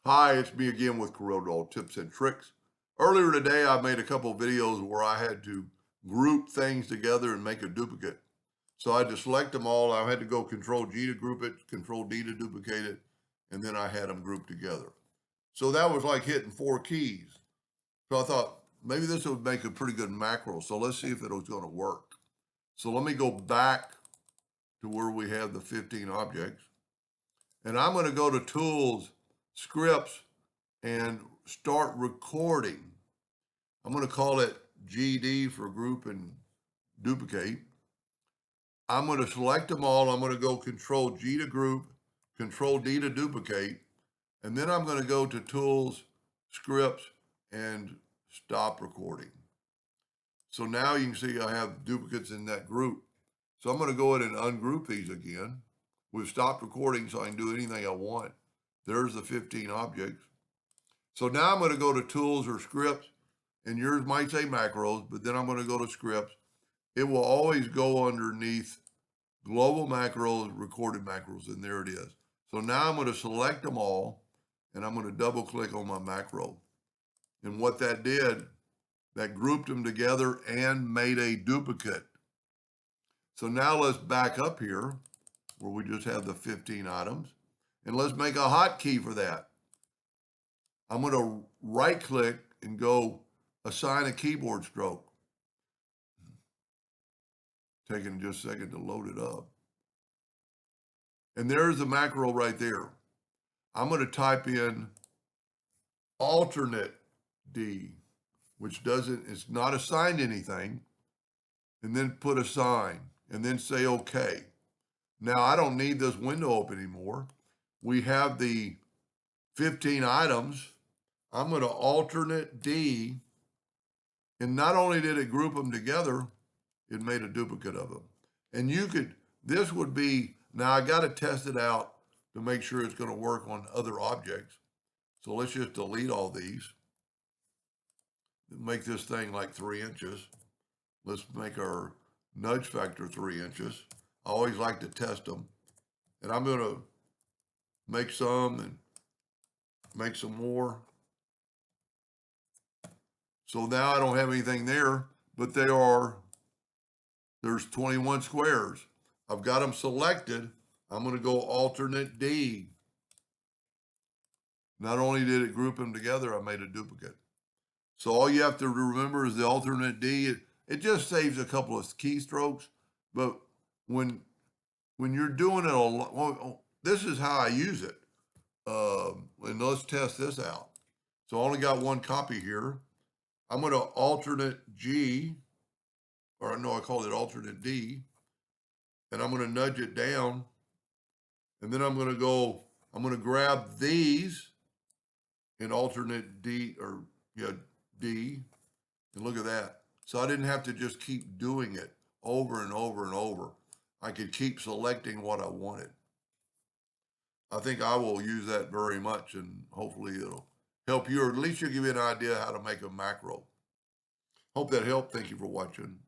Hi, it's me again with Corel Tips and Tricks. Earlier today, I made a couple of videos where I had to group things together and make a duplicate. So I had to select them all. I had to go Control G to group it, Control D to duplicate it, and then I had them grouped together. So that was like hitting 4 keys. So I thought maybe this would make a pretty good macro. So let's see if it was going to work. So let me go back to where we have the 15 objects. And I'm going to go to Tools, Scripts, and start recording. I'm going to call it GD for group and duplicate. I'm going to select them all. I'm going to go Control G to group, Control D to duplicate, and then I'm going to go to Tools, Scripts, and stop recording. So now you can see I have duplicates in that group. So I'm going to go ahead and ungroup these again. We've stopped recording so I can do anything I want. There's the 15 objects. So now I'm going to go to Tools or Scripts, and yours might say Macros, but then I'm going to go to Scripts. It will always go underneath Global Macros, Recorded Macros, and there it is. So now I'm going to select them all, and I'm going to double click on my macro. And what that did, that grouped them together and made a duplicate. So now let's back up here where we just have the 15 items, and let's make a hotkey for that. I'm going to right click and go assign a keyboard stroke. Taking just a second to load it up. And there's the macro right there. I'm going to type in alternate D, which it's not assigned anything, and then put assign, and then say OK. Now I don't need this window open anymore. We have the 15 items. I'm going to alternate D, and not only did it group them together, it made a duplicate of them. And this would be, now I got to test it out to make sure it's going to work on other objects. So let's just delete all these. Make this thing like 3 inches. Let's make our nudge factor 3 inches. I always like to test them. And I'm going to make some and make some more. So now I don't have anything there, but there's 21 squares. I've got them selected. I'm going to go alternate D. Not only did it group them together, I made a duplicate. So all you have to remember is the alternate D. It just saves a couple of keystrokes, but when you're doing it a lot, well, this is how I use it. And let's test this out. So I only got one copy here. I'm going to alternate G, or no, I called it alternate D, and I'm going to nudge it down, and then I'm going to grab these and alternate D, or D, and look at that. So I didn't have to just keep doing it over and over and over. I could keep selecting what I wanted. I think I will use that very much, and hopefully it'll help you, or at least you'll give you an idea how to make a macro. Hope that helped. Thank you for watching.